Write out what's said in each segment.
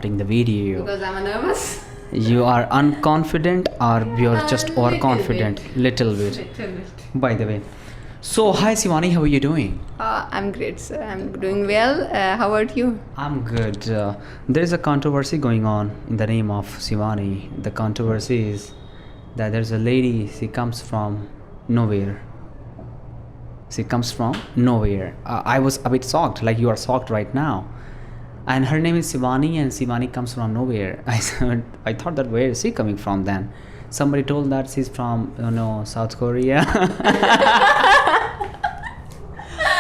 starting the video. Because I'm nervous. You are unconfident or you're just overconfident? Little bit. Little bit. By the way. So, hi Shivani, how are you doing? I'm great, sir. I'm doing well. How about you? I'm good. There is a controversy going on in the name of Shivani. The controversy is that there's a lady, she comes from nowhere. She comes from nowhere. I was a bit shocked, like you are shocked right now. And her name is Shivani, and Shivani comes from nowhere. I thought that where is she coming from then? Somebody told that she's from, South Korea.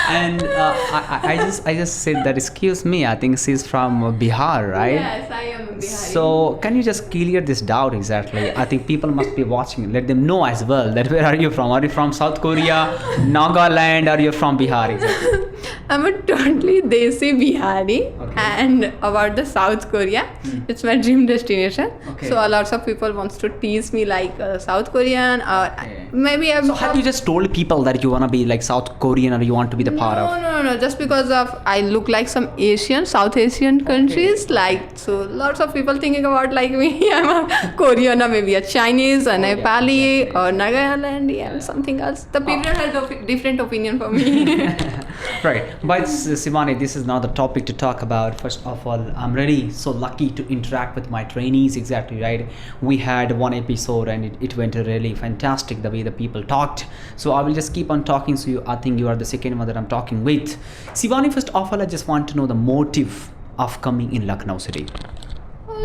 And I just said that, excuse me, I think she's from Bihar, right? Yes, I am Bihari. So can you just clear this doubt exactly? I think people must be watching. Let them know as well that where are you from? Are you from South Korea, Nagaland, or you're from Bihar exactly? I'm a totally Desi Bihari. Okay. And about the South Korea, it's my dream destination. Okay. So a lot of people wants to tease me like South Korean, or maybe I'm. So have you just told people that you wanna be like South Korean or you want to be the part of? No. Just because of I look like some South Asian countries, like, so lots of people thinking about like me. I'm a Korean or maybe a Chinese, a Nepali, or Nagaland, and something else. The people have a different opinion for me. Right, but Shivani, this is not the topic to talk about. First of all, I'm really so lucky to interact with my trainees, exactly right. We had one episode and it went really fantastic the way the people talked. So I will just keep on talking. So I think you are the second one that I'm talking with. Shivani, first of all, I just want to know the motive of coming in Lucknow city.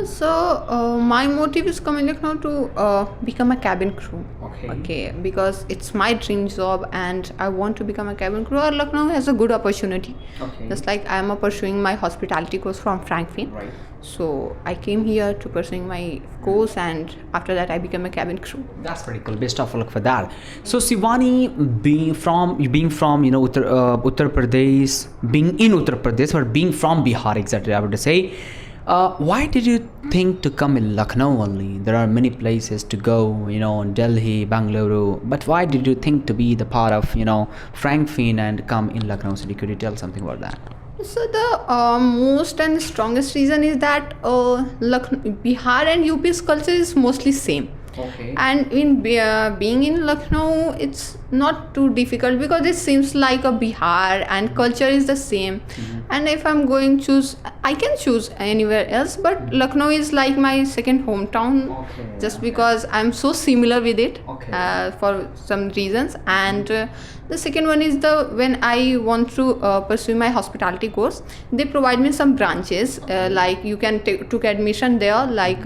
So my motive is coming Lucknow to become a cabin crew. Okay. Because it's my dream job and I want to become a cabin crew. Or Lucknow has a good opportunity. Okay. Just like I am pursuing my hospitality course from Frankfurt. Right. So I came here to pursuing my course, and after that I became a cabin crew. That's pretty cool. Best of luck for that. So Shivani, being from Uttar Pradesh, being in Uttar Pradesh or being from Bihar, exactly I would say. Why did you think to come in Lucknow only? There are many places to go, Delhi, Bangalore. But why did you think to be the part of, Frankfurt and come in Lucknow city? Could you tell something about that? So the most and strongest reason is that Bihar and UP's culture is mostly same. Okay. And in being in Lucknow, it's not too difficult because it seems like a Bihar and culture is the same. And if I'm going I can choose anywhere else, but Lucknow is like my second hometown. Okay. Just because I'm so similar with it. Okay. For some reasons. And the second one is when I want to pursue my hospitality course, they provide me some branches. Like you can took admission there, like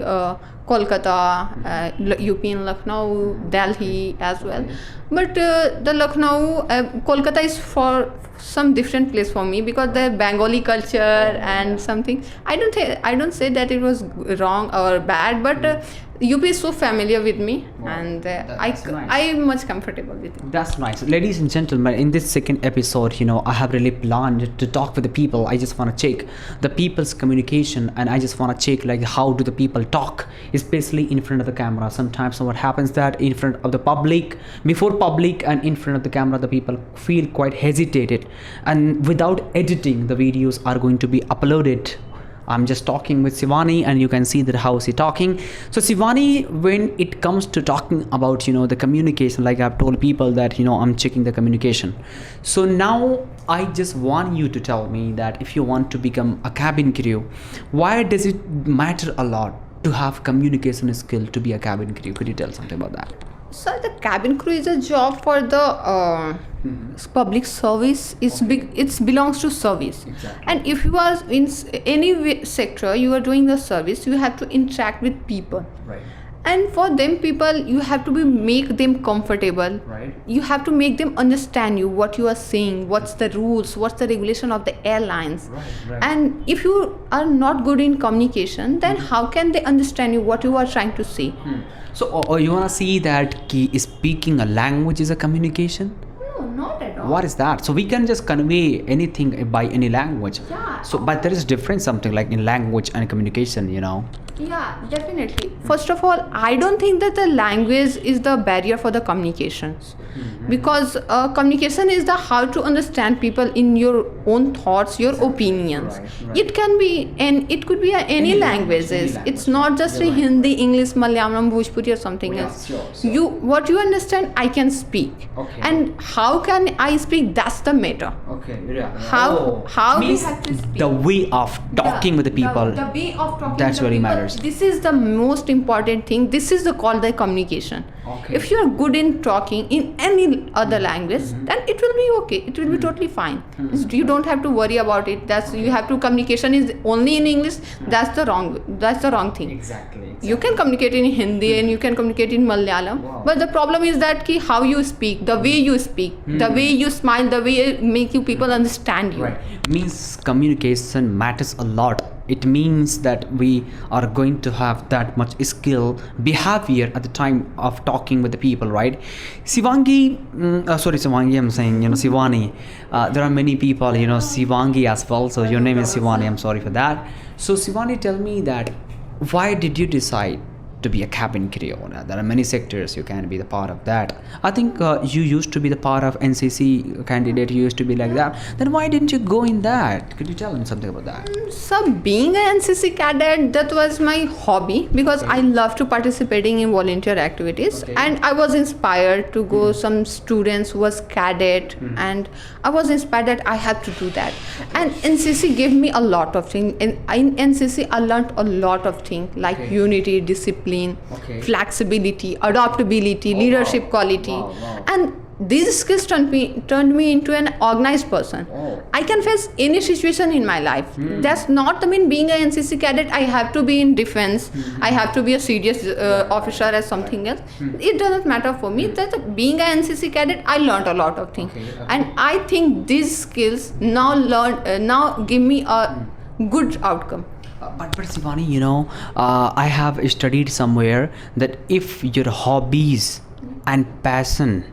Kolkata, UP in Lucknow, Delhi as well. But the Lucknow, Kolkata is for some different place for me because the Bengali culture and something. I don't say that it was wrong or bad, but UP is so familiar with me, and that's nice. I am much comfortable with it. That's nice. Ladies and gentlemen, in this second episode, I have really planned to talk with the people. I just want to check the people's communication, and I just want to check like how do the people talk, especially in front of the camera. Sometimes what happens that in front of the public, before public and in front of the camera, the people feel quite hesitated, and without editing, the videos are going to be uploaded. I'm just talking with Shivani, and you can see that how she's talking. So Shivani, when it comes to talking about the communication, like I've told people that I'm checking the communication. So now I just want you to tell me that if you want to become a cabin crew, why does it matter a lot to have communication skill to be a cabin crew? Could you tell something about that? So the cabin crew is a job for the public service. It belongs to service. Exactly. And if you are in any sector, you are doing the service, you have to interact with people. Right. And for them people, you have to make them comfortable. Right. You have to make them understand you, what you are saying, what's the rules, what's the regulation of the airlines. Right. And if you are not good in communication, then how can they understand you, what you are trying to say? So you want to see that speaking a language is a communication? No, not at all. What is that? So we can just convey anything by any language. Yeah. So, but there is difference something like in language and communication, Yeah, definitely. First of all, I don't think that the language is the barrier for the communications. Because communication is the how to understand people in your own thoughts, your opinions. Right. It can be, and it could be any languages. It's not just a Hindi, English, Malayalam, Bhojpuri or something else. Sure. What you understand, I can speak. Okay. And how can I speak? That's the matter. Okay. Yeah. How we means have to speak. the way of talking with the people. The way of talking That's with the really people, matters. This is the most important thing. This is called the communication. Okay. If you are good in talking in any other language, then it will be okay. It will be totally fine. You don't have to worry about it. You have to communication is only in English. That's the wrong thing. Exactly. You can communicate in Hindi and you can communicate in Malayalam. Wow. But the problem is that how you speak, the way you speak, the way you smile, the way make you people understand you. Right. Means communication matters a lot. It means that we are going to have that much skill, behavior at the time of talking with the people, right? Sivangi, Sivangi, I'm saying, Sivani. There are many people, Sivangi as well. So your name is Sivani. I'm sorry for that. So Sivani, tell me that why did you decide to be a cabin crew owner? There are many sectors you can be the part of that. I think you used to be the part of NCC candidate. You used to be like that. Then why didn't you go in that? Could you tell me something about that? So being an NCC cadet, that was my hobby because I love to participating in volunteer activities, and I was inspired to go some students who was cadet, and I was inspired that I have to do that. And NCC gave me a lot of things. In NCC, I learned a lot of things like unity, discipline, flexibility, adaptability, leadership quality, and these skills turned me into an organized person. I can face any situation in my life. That's not the mean being an NCC cadet I have to be in defense, I have to be a serious officer or something else. It doesn't matter for me. That being an NCC cadet, I learned a lot of things, and I think these skills now give me a good outcome. But Sivani, I have studied somewhere that if your hobbies and passion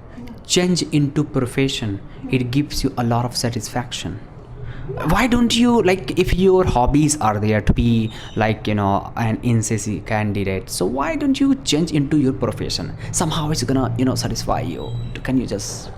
change into profession, it gives you a lot of satisfaction. Why don't you, like, if your hobbies are there to be like, an NCC candidate, so why don't you change into your profession? Somehow it's gonna, satisfy you. Can you just...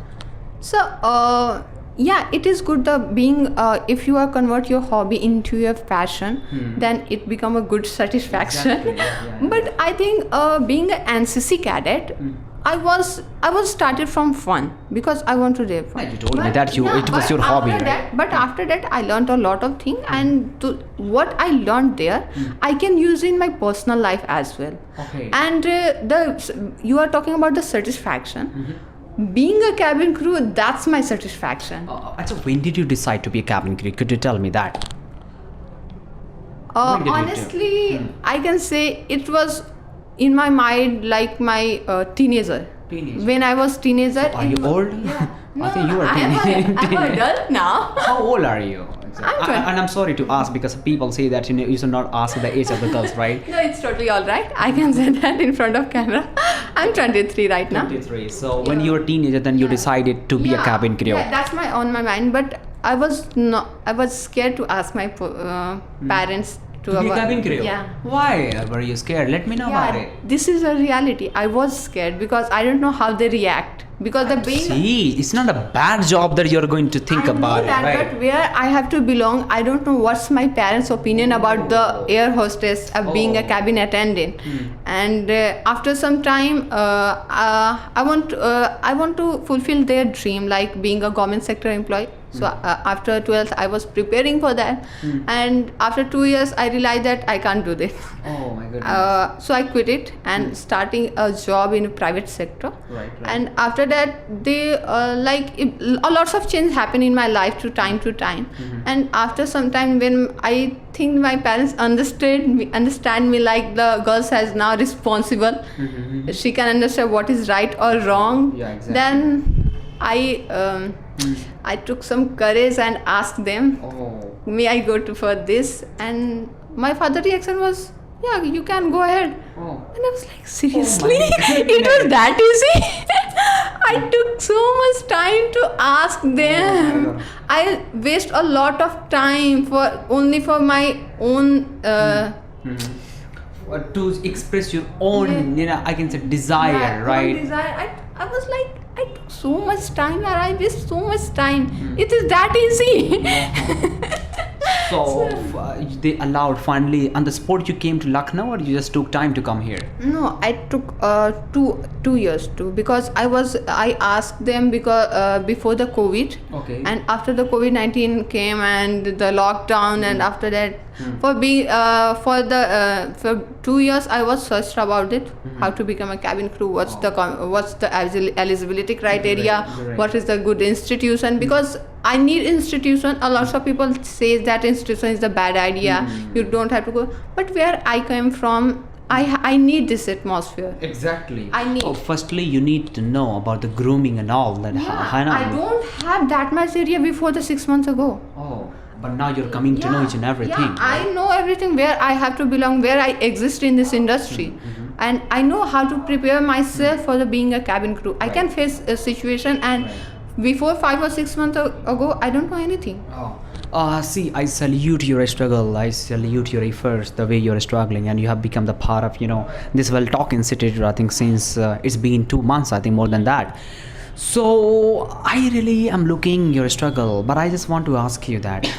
So, yeah, it is good being if you convert your hobby into your passion, then it become a good satisfaction. Exactly, yeah. But I think being an NCC cadet, I was started from fun because I want to live fun. You told me that it was your hobby, right? But after that, I learned a lot of things, and what I learned there, I can use in my personal life as well. Okay. And you are talking about the satisfaction. Being a cabin crew, that's my satisfaction. So when did you decide to be a cabin crew? Could you tell me that? Honestly, I can say it was in my mind like my teenager. When I was teenager. So are you old? Yeah. No, I think you are I'm an adult now. How old are you? I'm 20. And I'm sorry to ask because people say that you should not ask the age of the girls, right? No, it's totally all right. I can say that in front of camera. I'm 23 right now. 23. So when you were a teenager, then you decided to be a cabin crew. Yeah, that's on my mind. But I was scared to ask my parents to be a cabin crew? Yeah. Why were you scared? Let me know about it. This is a reality. I was scared because I don't know how they react. Because it's not a bad job that you're going to think about that, it, right? But where I have to belong, I don't know what's my parents' opinion about the air hostess of being a cabin attendant. And after some time, I want to fulfill their dream, like being a government sector employee. So after 12th, I was preparing for that, and after 2 years, I realized that I can't do this. Oh my goodness! So I quit it and starting a job in a private sector. Right. And after that, they lots of change happen in my life to time. And after some time, when I think my parents understand me like the girls has now responsible, she can understand what is right or wrong. Yeah, exactly. Then I took some courage and asked them, may I go for this? And my father's reaction was, yeah, you can go ahead. And I was like, seriously? It was that easy? I took so much time to ask them. I waste a lot of time only for my own to express your own, I can say desire, right? Own desire. I was like, I took so much time and I waste so much time. It is that easy. So they allowed finally on the spot you came to Lucknow, or you just took time to come here? No, I took 2 years too, because I asked them because before the COVID, Okay. and after the COVID-19 came and the lockdown, and after that for 2 years I was searched about it, how to become a cabin crew, what's the eligibility criteria, Right. what is the good institution, because I need institution. A lot of people say that institution is the bad idea, you don't have to go, but where I came from, I need this atmosphere. Exactly. I need. Firstly, you need to know about the grooming and all that. I don't have that much area before the 6 months ago. Oh, but now you're coming to know each and everything. Yeah, I know everything, where I have to belong, where I exist in this industry, and I know how to prepare myself for being a cabin crew. I can face a situation, and before 5 or 6 months ago, I don't know anything. See, I salute your struggle. I salute your efforts, the way you're struggling, and you have become the part of, this WellTalk Institute, I think, since it's been 2 months, I think more than that. So I really am looking your struggle, but I just want to ask you that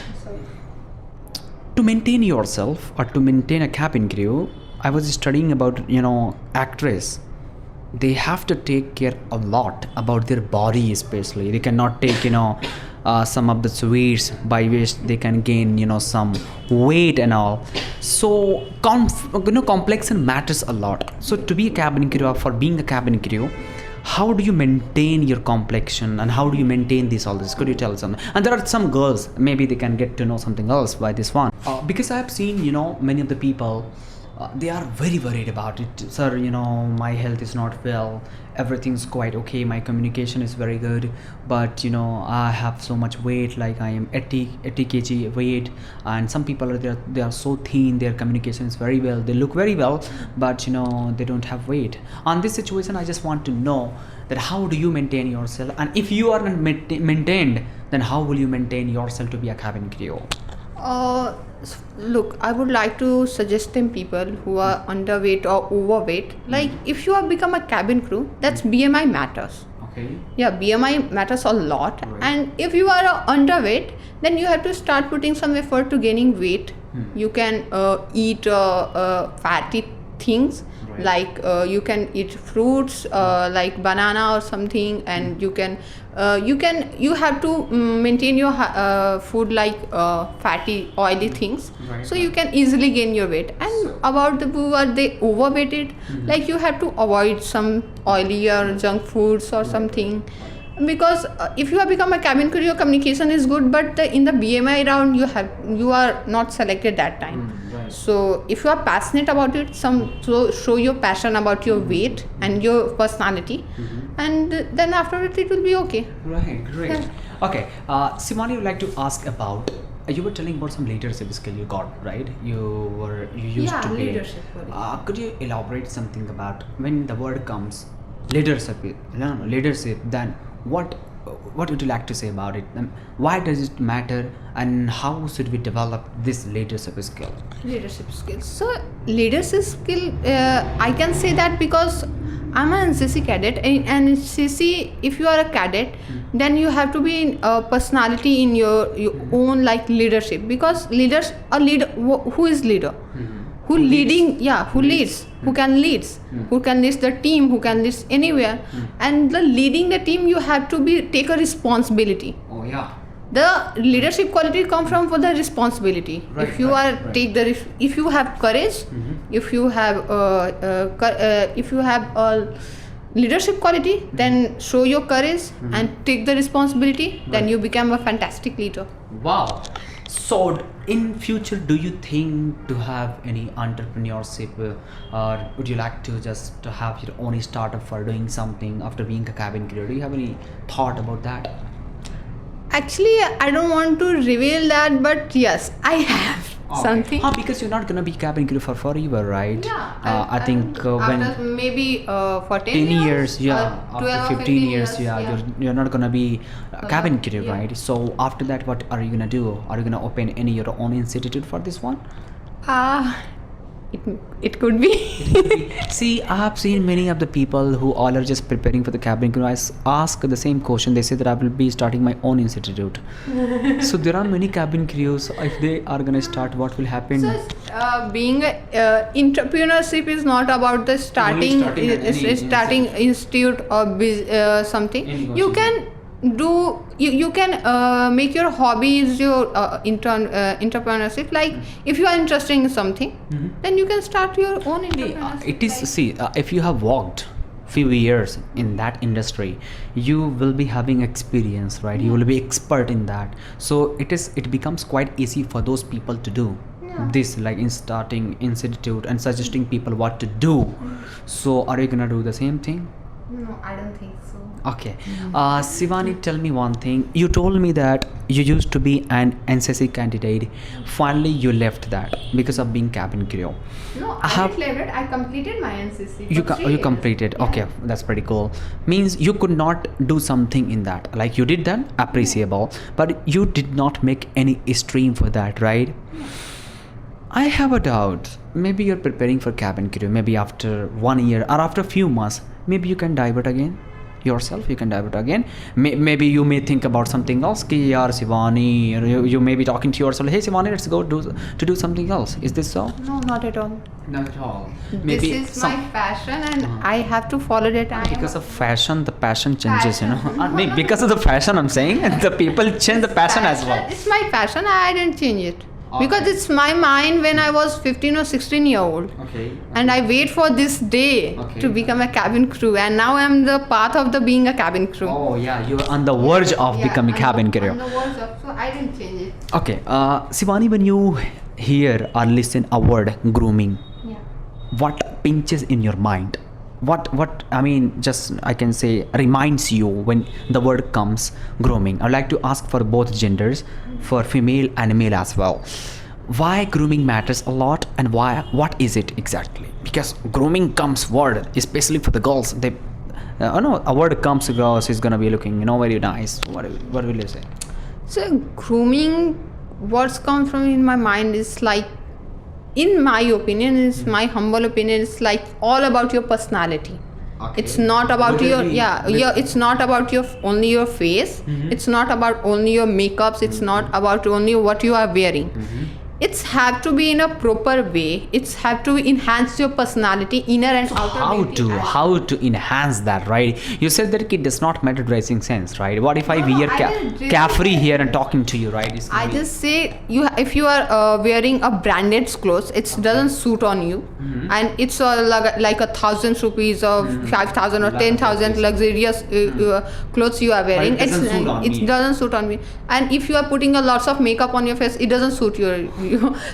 to maintain yourself or to maintain a cabin crew, I was studying about, actress. They have to take care a lot about their body, especially. They cannot take, some of the sweets by which they can gain, some weight and all. So, complexion matters a lot. So, to be a cabin crew, or for being a cabin crew, how do you maintain your complexion and how do you maintain all this? Could you tell us something? And there are some girls, maybe they can get to know something else by this one. Because I have seen, many of the people, they are very worried about it. Sir, my health is not well, everything's quite okay, my communication is very good, but I have so much weight, like I am 80 kg weight, and some people are there, they are so thin, their communication is very well, they look very well, but they don't have weight. On this situation, I just want to know that how do you maintain yourself, and if you are not maintained, then how will you maintain yourself to be a cabin crew? Look, I would like to suggest them people who are underweight or overweight, like if you have become a cabin crew, that's BMI matters. Okay. Yeah, BMI matters a lot. Right. And if you are underweight, then you have to start putting some effort to gaining weight. You can eat fatty things. Right. Like you can eat fruits like banana or something, and you have to maintain your food like fatty, oily things. Right. So you can easily gain your weight. And about the who are they overweighted, like you have to avoid some oily or junk foods or something, because if you have become a cabin crew, your communication is good, but in the BMI round you are not selected that time. Right. So if you are passionate about it, so show your passion about your weight and your personality, and then after it will be okay. Right, great. Yeah. Okay, Simone, I would like to ask about, you were telling about some leadership skill you got, right? You used to be. Leadership. Could you elaborate something about when the word comes leadership? Leadership. Then what would you like to say about it? Why does it matter, and how should we develop this leadership skill? Leadership skills. So leadership skill, I can say that because I'm an NCC cadet, and NCC, if you are a cadet, then you have to be a personality in your own like leadership, because who is leader? Who leads, who can lead the team, who can lead anywhere, and leading the team, you have to take a responsibility. Oh yeah. The leadership quality come from for the responsibility. Right, if you if you have courage, if you have leadership quality, then show your courage and take the responsibility. Then you become a fantastic leader. Wow. So in future, do you think to have any entrepreneurship, or would you like to just to have your own startup for doing something after being a cabin crew? Do you have any thought about that? Actually, I don't want to reveal that, but yes, I have something. Because you're not gonna be cabin crew for forever, right? Yeah, I think when after maybe for 10 years, yeah, or 12 after or 15 years, yeah. you're not gonna be a cabin crew, yeah. right? So after that, what are you gonna do? Are you gonna open your own institute for this one? it could be. See, I have seen many of the people who all are just preparing for the cabin crew. Ask the same question. They say that I will be starting my own institute. So there are many cabin crews. If they are gonna start, what will happen? So, being entrepreneurship is not about the starting starting any institute or something. Any You concept. can do you can make your hobby is your entrepreneurship. Like if you are interested in something, then you can start your own entrepreneurship. It is, see, if you have worked few years in that industry, you will be having experience, right? You will be expert in that, so it becomes quite easy for those people to do this, like in starting institute and suggesting people what to do. So are you gonna do the same thing? No, I don't think so. Okay. Shivani, tell me one thing. You told me that you used to be an NCC candidate. Finally, you left that because of being cabin crew. No, I didn't leave it. I completed my NCC. You completed. Yeah. Okay, that's pretty cool. Means you could not do something in that. Like you did that, appreciable. But you did not make any stream for that, right? I have a doubt. Maybe you're preparing for cabin crew. Maybe after 1 year or after a few months, maybe you can divert again. Yourself, you can divert again. Maybe you may think about something else. Ki yaar Shivani, you may be talking to yourself. Hey Shivani, let's go do something else. Is this so? No, not at all. Not at all. Maybe This is my passion, and I have to follow that. Because of fashion, the passion changes. You know. Because of the fashion, I'm saying the people change the passion as well. It's my passion. I didn't change it. Because it's my mind when I was 15 or 16 year old. Okay. And I wait for this day to become a cabin crew, and now I'm the path of the being a cabin crew. Oh yeah, you're on the verge of becoming cabin crew. On the verge of, so I didn't change it. Okay, Shivani, when you hear or listen a word grooming, what pinches in your mind? What I mean, just I can say reminds you when the word comes grooming. I'd like to ask for both genders, for female and male as well. Why grooming matters a lot, and what is it exactly? Because grooming comes word, especially for the girls. They no, a word comes to girls is gonna be looking, very nice. What will you say? So grooming, what's come from in my mind is like, in my opinion, is my humble opinion, it's like all about your personality. Okay. It's not about it's not about only your face. It's not about only your makeups. It's not about only what you are wearing. It's have to be in a proper way. It's have to enhance your personality, inner and outer. How to enhance that, right? You said that it does not matter dressing sense, right? What if I wear carefree here and talking to you, right? I just say if you are wearing a branded clothes, it doesn't suit on you, and it's like 1,000 rupees or 5,000 or 10,000 luxurious clothes you are wearing. It doesn't suit on me. And if you are putting a lots of makeup on your face, it doesn't suit you.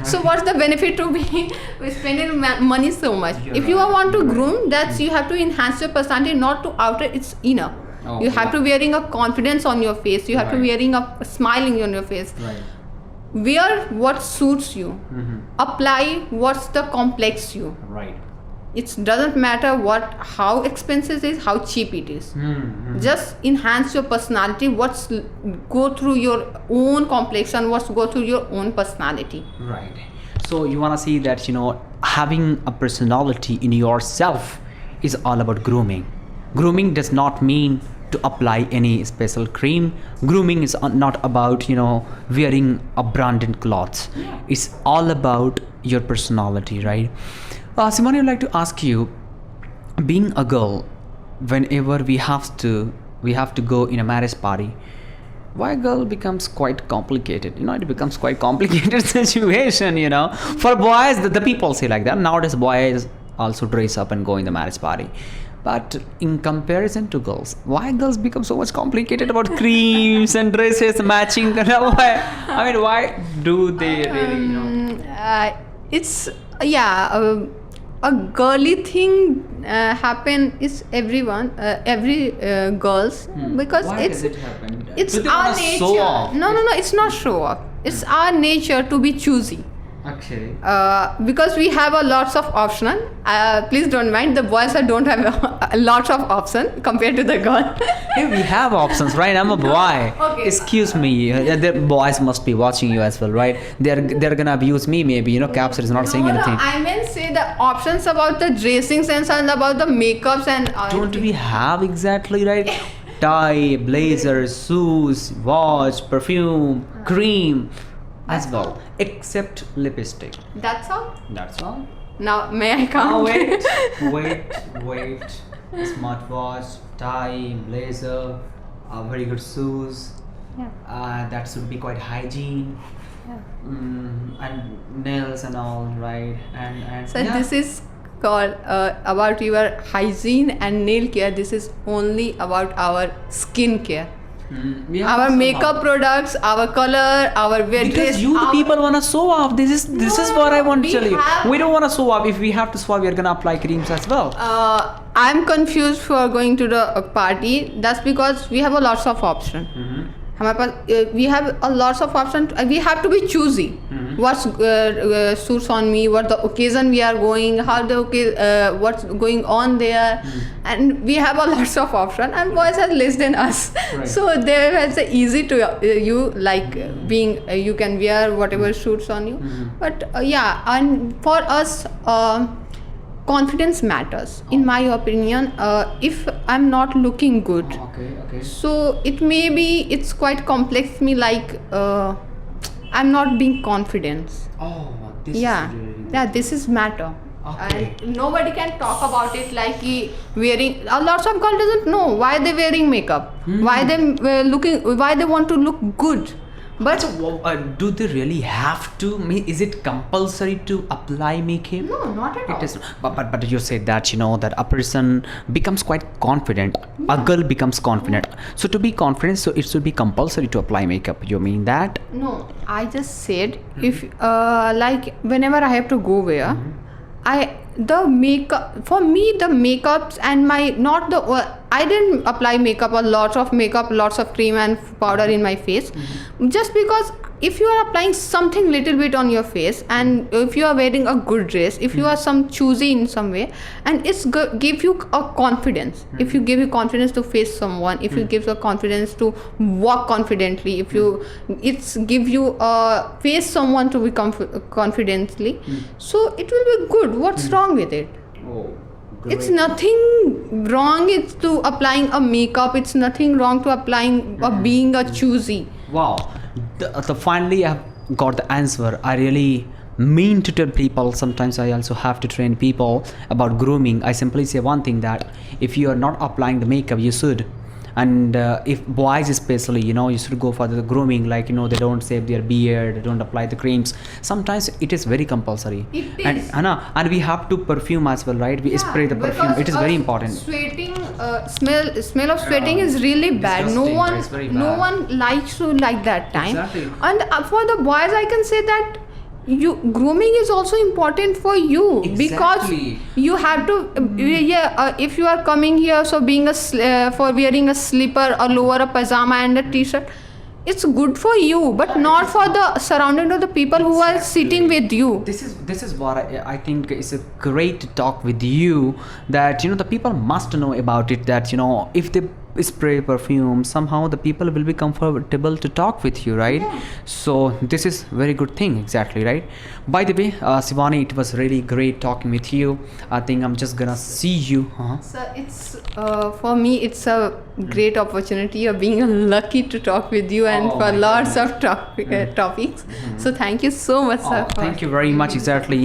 So what's the benefit to be spending money so much? If you want to groom, that's you have to enhance your personality, not to outer, it's inner. You have to wearing a confidence on your face. You have to wearing a smiling on your face. Wear what suits you. Apply what's the complex you. It doesn't matter how expensive it is, how cheap it is. Just enhance your personality. What's go through your own complexion, what's go through your own personality. Right. So you want to see that having a personality in yourself is all about grooming. Grooming does not mean to apply any special cream. Grooming is not about wearing a branded clothes. It's all about your personality, right? Simone, I'd like to ask you, being a girl, whenever we have to go in a marriage party, why girl becomes quite complicated? It becomes quite complicated situation. For boys, the people say like that. Nowadays, boys also dress up and go in the marriage party. But in comparison to girls, why girls become so much complicated about creams and dresses matching? Why do they really? It's a girly thing happen is every girls because why does it happen? It's our nature. No, it's not show up. It's our nature to be choosy. Okay. Because we have a lots of option. Please don't mind, the boys don't have a lot of option compared to the girl. Hey, we have options, right? I'm a boy. Okay. Excuse me. The boys must be watching you as well, right? They're gonna abuse me, maybe. Capsule is not saying anything. No, I meant say the options about the dressing sense and about the makeups and. Don't we have exactly, right? Tie, blazers, shoes, watch, perfume, cream, as well, except lipstick. That's all. That's all. Now may I count? Oh, wait. Smartwatch, tie, blazer, very good shoes. Yeah. That should be quite hygiene. Yeah. And nails and all, right? And So yeah. this is called about your hygiene and nail care. This is only about our skin care. We have Our some makeup of- products, our color, our wear Because dress, you the our- people wanna show off. This is No, what I want to we tell you. have- We don't wanna show off. If we have to show off, we are gonna apply creams as well. I'm confused for going to the party. That's because we have a lots of option. हमारे पास we have a lots of options. We have to be choosy. What suits on me, what the occasion we are going, how the what's going on there, and we have a lots of option. And boys are less than us, Right. so they it's easy to you like being you can wear whatever suits on you. But yeah, and for us. Confidence matters, in my opinion. If I'm not looking good, Okay. so it's quite complex me like I'm not being confident. Oh, this Yeah, is really yeah, this is matter. Okay. And nobody can talk about it like wearing. Lots of girls doesn't know why they wearing makeup, why they why they want to look good. But do they really have to? Is it compulsory to apply makeup? no, not at all. It is, but you said that that a person becomes quite confident. A girl becomes confident. So to be confident, so it should be compulsory to apply makeup. You mean that? No, I just said if like whenever I have to go where, the makeup for me the makeups and my not the I didn't apply makeup or lots of makeup, lots of cream and powder in my face, just because if you are applying something little bit on your face and if you are wearing a good dress, if you are some choosy in some way, and it's give you a confidence. If you give you confidence to face someone, if you give you confidence to walk confidently, if you it's give you face someone to be confidently, so it will be good. What's wrong with it? Oh, It's nothing wrong. It's to applying a makeup. It's nothing wrong to applying or being a choosy. Wow. The finally I have got the answer. I really mean to tell people. Sometimes I also have to train people about grooming. I simply say one thing, that if you are not applying the makeup, you should. And if boys especially, you should go for the grooming, like they don't shave their beard, they don't apply the creams. Sometimes it is very compulsory. It And is. and we have to perfume as well, right? We spray the perfume. Because It is very of important. Sweating, smell of sweating is really bad. Disgusting. It's very No bad. one likes to like that time. Exactly. And for the boys, I can say that grooming is also important for you, because Exactly. you have to if you are coming here, so being for wearing a slipper, a lower, a pajama and a t-shirt, it's good for you, but not for the surrounding of the people who are sitting with you. This is what I think is a great talk with you, that the people must know about it, that if they spray perfume, somehow the people will be comfortable to talk with you, right? So this is very good thing, exactly, right? By the way, Shivani, it was really great talking with you. I think I'm just gonna see you. So it's for me it's a great opportunity of being lucky to talk with you and Oh for my lots of topics. So thank you so much, sir. Oh, thank you very much. Exactly.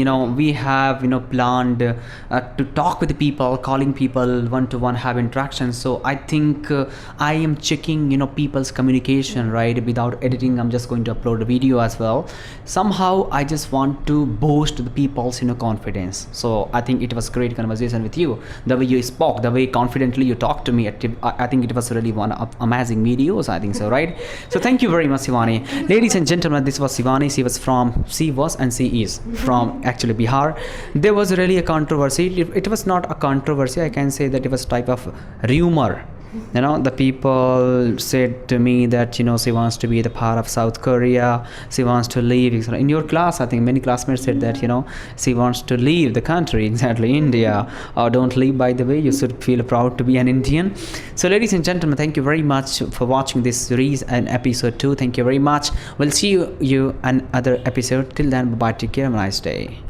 We have planned to talk with the people, calling people one-to-one, have interactions. So I think I am checking people's communication, right? Without editing, I'm just going to upload a video as well. Somehow I just want to boost the people's confidence. So I think it was great conversation with you. The way you spoke, the way confidently you talked to me, I think it was really one of amazing videos, I think so, right? So thank you very much, Shivani. Ladies and gentlemen, this was Shivani. She was and she is from actually Bihar. There was really a controversy. It was not a controversy, I can say that it was type of rumor You know, the people said to me that, you know, she wants to be the part of South Korea, she wants to leave. In your class, I think many classmates said that, you know, she wants to leave the country, exactly, India. Or don't leave, by the way, you should feel proud to be an Indian. So ladies and gentlemen, thank you very much for watching this series and episode 2. Thank you very much. We'll see you another episode. Till then, bye bye, take care, have a nice day.